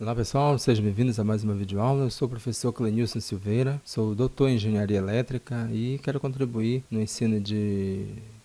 Olá pessoal, sejam bem-vindos a mais uma videoaula. Eu sou o professor Clenilson Silveira, sou doutor em Engenharia Elétrica e quero contribuir no ensino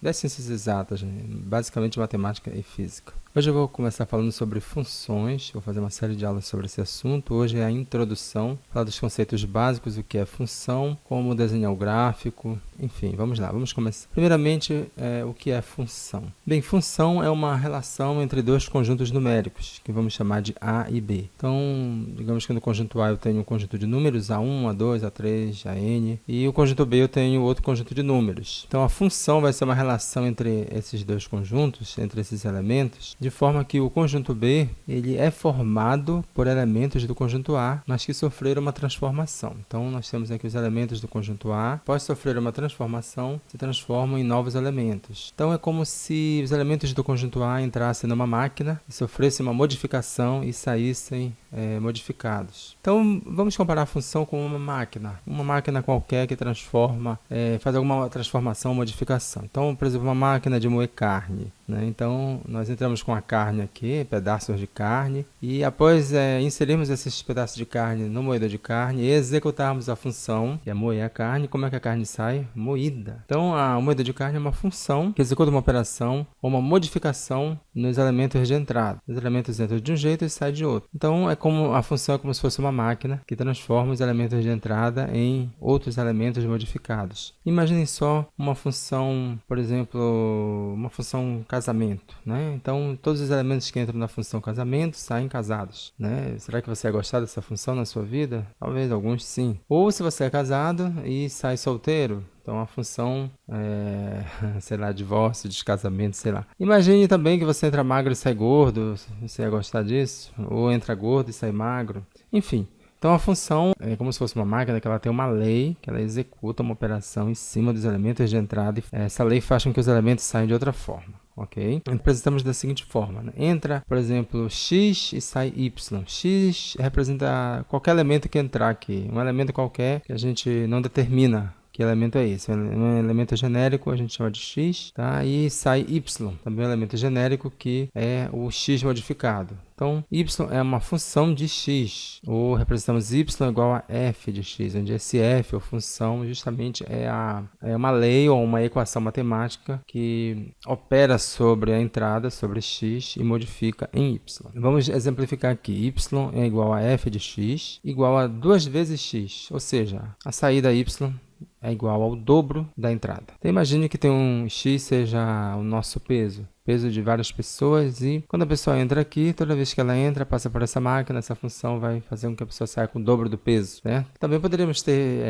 das ciências exatas, basicamente matemática e física. Hoje eu vou começar falando sobre funções, vou fazer uma série de aulas sobre esse assunto. Hoje é a introdução, falar dos conceitos básicos, o que é função, como desenhar o gráfico, enfim, vamos lá, vamos começar. Primeiramente, o que é função? Bem, função é uma relação entre dois conjuntos numéricos, que vamos chamar de A e B. Então, digamos que no conjunto A eu tenho um conjunto de números, A1, A2, A3, AN, e o conjunto B eu tenho outro conjunto de números. Então, a função vai ser uma relação entre esses dois conjuntos, entre esses elementos, de forma que o conjunto B ele é formado por elementos do conjunto A, mas que sofreram uma transformação. Então, nós temos aqui os elementos do conjunto A, após sofrer uma transformação, se transformam em novos elementos. Então, é como se os elementos do conjunto A entrassem numa máquina e sofressem uma modificação e saíssem modificados. Então, vamos comparar a função com uma máquina qualquer que transforma, faz alguma transformação ou modificação. Então, por exemplo, uma máquina de moer carne, né? Então, nós entramos com a carne aqui, pedaços de carne, e após inserirmos esses pedaços de carne no moedor de carne e executarmos a função, que é moer a carne, como é que a carne sai? Moída. Então, o moedor de carne é uma função que executa uma operação ou uma modificação nos elementos de entrada. Os elementos entram de um jeito e saem de outro. Então, a função é como se fosse uma máquina que transforma os elementos de entrada em outros elementos modificados. Imaginem só uma função, por exemplo, uma função casamento, né? Então, todos os elementos que entram na função casamento saem casados, né? Será que você vai gostar dessa função na sua vida? Talvez alguns sim. Ou se você é casado e sai solteiro, então, a função sei lá, divórcio, descasamento, sei lá. Imagine também que você entra magro e sai gordo, você ia gostar disso? Ou entra gordo e sai magro. Enfim, então a função é como se fosse uma máquina que ela tem uma lei, que ela executa uma operação em cima dos elementos de entrada. E essa lei faz com que os elementos saiam de outra forma. Ok? Representamos da seguinte forma, né? Entra, por exemplo, x e sai y. X representa qualquer elemento que entrar aqui. Um elemento qualquer que a gente não determina que elemento é esse. Um elemento genérico a gente chama de x, tá? E sai y, também um elemento genérico que é o x modificado. Então, y é uma função de x, ou representamos y igual a f de x, onde esse f, ou função, justamente é uma lei ou uma equação matemática que opera sobre a entrada, sobre x, e modifica em y. Vamos exemplificar aqui. Y é igual a f de x, igual a 2 vezes x, ou seja, a saída y é igual ao dobro da entrada. Então, imagine que tem um x seja o nosso peso de várias pessoas, e quando a pessoa entra aqui, toda vez que ela entra, passa por essa máquina, essa função vai fazer com que a pessoa saia com o dobro do peso, né? Também poderíamos ter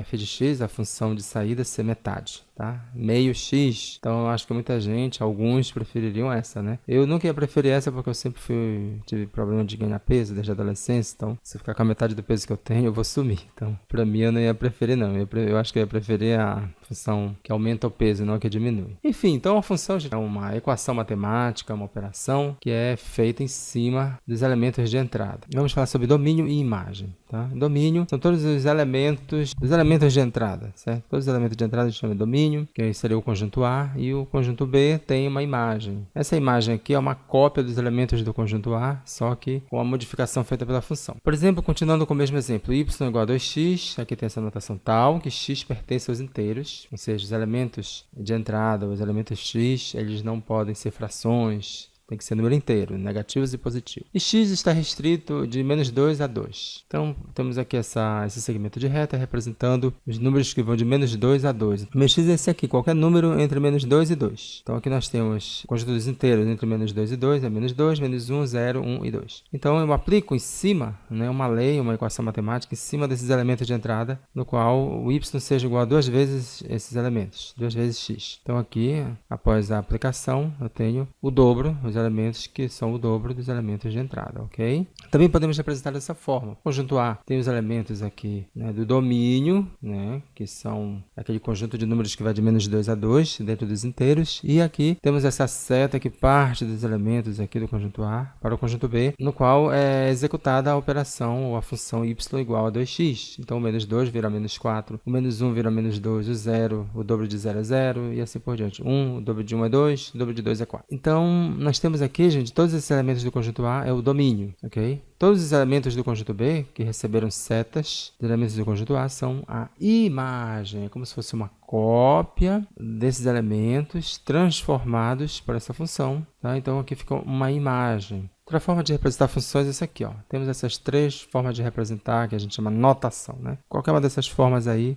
f de x, a função de saída, ser metade, tá? Meio x. Então, eu acho que muita gente, alguns prefeririam essa, né? Eu nunca ia preferir essa porque eu sempre tive problema de ganhar peso desde a adolescência, então, se eu ficar com a metade do peso que eu tenho, eu vou sumir. Então, pra mim, eu não ia preferir, não. Eu acho que eu ia preferir a função que aumenta o peso, não a que diminui. Enfim, então a função é uma equação matemática, uma operação que é feita em cima dos elementos de entrada. Vamos falar sobre domínio e imagem, tá? Domínio são todos os elementos de entrada, certo? Todos os elementos de entrada a gente chama de domínio, que seria o conjunto A, e o conjunto B tem uma imagem. Essa imagem aqui é uma cópia dos elementos do conjunto A, só que com a modificação feita pela função. Por exemplo, continuando com o mesmo exemplo, y igual a 2x, aqui tem essa notação tal, que x pertence aos inteiros, ou seja, os elementos de entrada, os elementos x, eles não podem ser frações, tem que ser número inteiro, negativos e positivos. E x está restrito de menos 2 a 2. Então, temos aqui esse segmento de reta representando os números que vão de menos 2 a 2. O meu x é esse aqui, qualquer número entre menos 2 e 2. Então, aqui nós temos o conjunto dos inteiros entre menos 2 e 2, é menos 2, menos 1, 0, 1 e 2. Então, eu aplico em cima, né, uma lei, uma equação matemática em cima desses elementos de entrada, no qual o y seja igual a 2 vezes esses elementos, 2 vezes x. Então, aqui, após a aplicação, eu tenho o dobro, os elementos que são o dobro dos elementos de entrada, ok? Também podemos representar dessa forma. O conjunto A tem os elementos aqui, né, do domínio, né, que são aquele conjunto de números que vai de menos 2 a 2 dentro dos inteiros. E aqui temos essa seta que parte dos elementos aqui do conjunto A para o conjunto B, no qual é executada a operação ou a função y igual a 2x. Então, o menos 2 vira menos 4, o menos 1 vira menos 2, o 0, o dobro de 0 é 0 e assim por diante. 1, o dobro de 1 é 2, o dobro de 2 é 4. Então, nós temos aqui, gente, todos esses elementos do conjunto A é o domínio, ok? Todos os elementos do conjunto B que receberam setas de elementos do conjunto A são a imagem. É como se fosse uma cópia desses elementos transformados por essa função, tá? Então, aqui fica uma imagem. Outra forma de representar funções é essa aqui, ó. Temos essas três formas de representar, que a gente chama notação, né? Qualquer uma dessas formas aí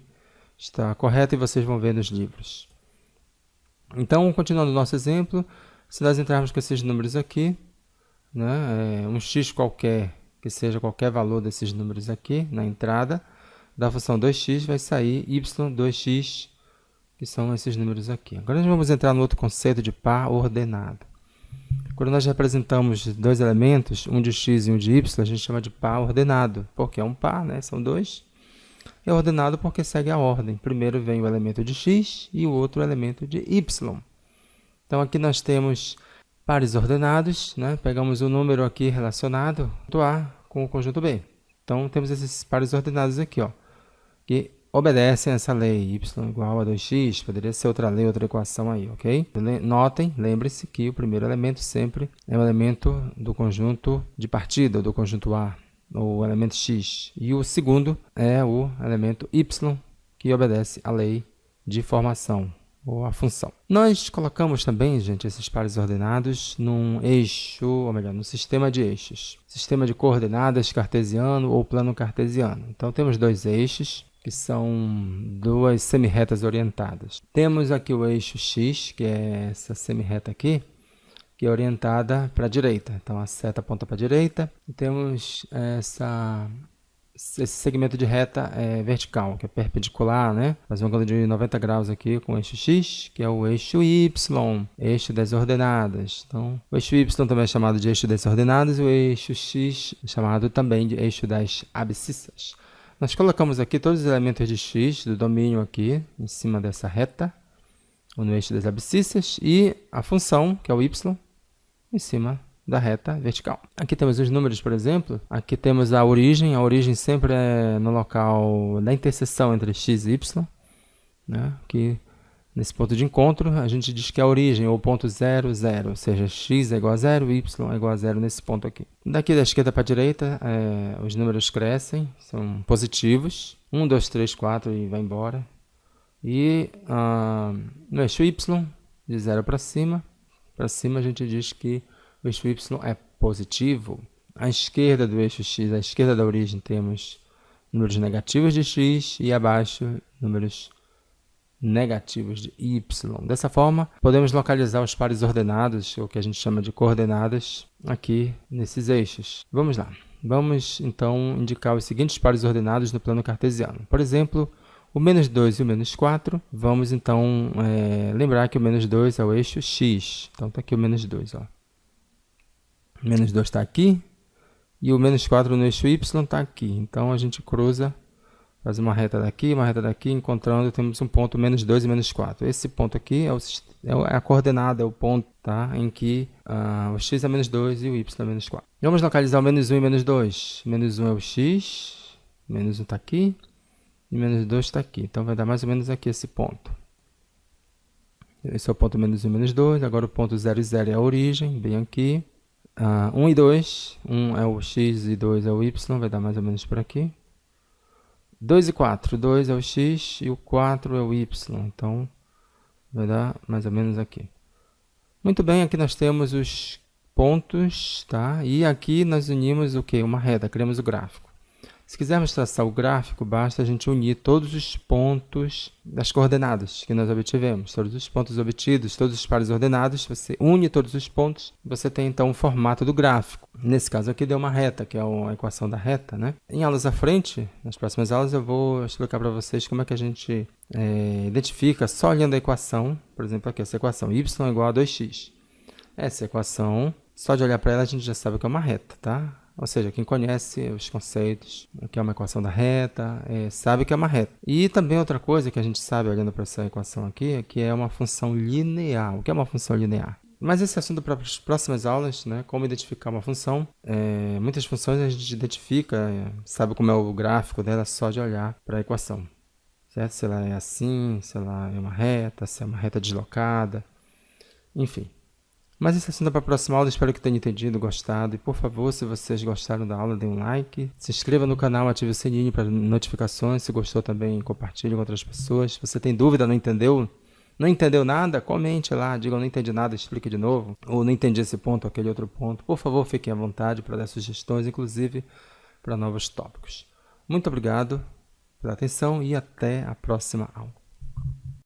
está correta e vocês vão ver nos livros. Então, continuando o nosso exemplo, se nós entrarmos com esses números aqui, né, um x qualquer, que seja qualquer valor desses números aqui, na entrada da função 2x, vai sair y2x, que são esses números aqui. Agora, nós vamos entrar no outro conceito de par ordenado. Quando nós representamos dois elementos, um de x e um de y, a gente chama de par ordenado, porque é um par, né, são dois. É ordenado porque segue a ordem. Primeiro vem o elemento de x e o outro elemento de y. Então, aqui nós temos pares ordenados, né? Pegamos o número aqui relacionado, conjunto A com o conjunto B. Então, temos esses pares ordenados aqui, ó, que obedecem a essa lei, y igual a 2x, poderia ser outra lei, outra equação aí, ok? Notem, lembre-se que o primeiro elemento sempre é o elemento do conjunto de partida, do conjunto A, o elemento x, e o segundo é o elemento y, que obedece à lei de formação, ou a função. Nós colocamos também, gente, esses pares ordenados num eixo, ou melhor, num sistema de eixos. Sistema de coordenadas cartesiano ou plano cartesiano. Então, temos dois eixos, que são duas semirretas orientadas. Temos aqui o eixo x, que é essa semirreta aqui, que é orientada para a direita. Então, a seta aponta para a direita. E temos esse segmento de reta vertical, que é perpendicular, né? Faz um ângulo de 90 graus aqui com o eixo x, que é o eixo y, eixo das ordenadas. Então, o eixo y também é chamado de eixo das ordenadas, e o eixo x é chamado também de eixo das abscissas. Nós colocamos aqui todos os elementos de x, do domínio aqui, em cima dessa reta, ou no eixo das abscissas, e a função, que é o y, em cima da reta vertical. Aqui temos os números, por exemplo. Aqui temos a origem sempre é no local da interseção entre x e y, né? Que nesse ponto de encontro a gente diz que é a origem, ou ponto 0, 0, ou seja, x é igual a 0, y é igual a 0 nesse ponto aqui. Daqui da esquerda para a direita, os números crescem, são positivos, 1, 2, 3, 4 e vai embora. E no eixo y, de 0 para cima a gente diz que o eixo y é positivo. À esquerda do eixo x, à esquerda da origem, temos números negativos de x e abaixo números negativos de y. Dessa forma, podemos localizar os pares ordenados, ou que a gente chama de coordenadas, aqui nesses eixos. Vamos lá. Vamos, então, indicar os seguintes pares ordenados no plano cartesiano. Por exemplo, o menos 2 e o menos 4. Vamos, então, lembrar que o menos 2 é o eixo x. Então, está aqui o menos 2, ó. O menos 2 está aqui, e o menos 4 no eixo y está aqui. Então, a gente cruza, faz uma reta daqui, encontrando, temos um ponto menos 2 e menos 4. Esse ponto aqui é a coordenada, é o ponto, tá, em que o x é menos 2 e o y é menos 4. Vamos localizar o menos 1 e menos 2. Menos 1 é o x, menos 1 está aqui, e menos 2 está aqui. Então, vai dar mais ou menos aqui esse ponto. Esse é o ponto menos 1 e menos 2. Agora, o ponto 0 e 0 é a origem, bem aqui. 1 e 2, 1 é o x e 2 é o y, vai dar mais ou menos por aqui. 2 e 4, 2 é o x e o 4 é o y, então vai dar mais ou menos aqui. Muito bem, aqui nós temos os pontos, tá? E aqui nós unimos o quê? Uma reta, criamos o gráfico. Se quisermos traçar o gráfico, basta a gente unir todos os pontos das coordenadas que nós obtivemos. Todos os pontos obtidos, todos os pares ordenados, você une todos os pontos, você tem então o formato do gráfico. Nesse caso aqui deu uma reta, que é a equação da reta, né? Em aulas à frente, nas próximas aulas, eu vou explicar para vocês como é que a gente identifica, só olhando a equação, por exemplo aqui, essa equação, y é igual a 2x. Essa equação, só de olhar para ela, a gente já sabe que é uma reta, tá? Ou seja, quem conhece os conceitos, o que é uma equação da reta, sabe que é uma reta. E também outra coisa que a gente sabe olhando para essa equação aqui, é que é uma função linear. O que é uma função linear? Mas esse assunto para as próximas aulas, né? Como identificar uma função. Muitas funções a gente identifica, sabe como é o gráfico dela só de olhar para a equação. Certo? Se ela é assim, se ela é uma reta, se é uma reta deslocada, enfim. Mas isso é assunto para a próxima aula, espero que tenham entendido, gostado. E por favor, se vocês gostaram da aula, dê um like. Se inscreva no canal, ative o sininho para notificações. Se gostou também, compartilhe com outras pessoas. Se você tem dúvida, não entendeu nada, comente lá, diga não entendi nada, explique de novo. Ou não entendi esse ponto, aquele outro ponto. Por favor, fiquem à vontade para dar sugestões, inclusive para novos tópicos. Muito obrigado pela atenção e até a próxima aula.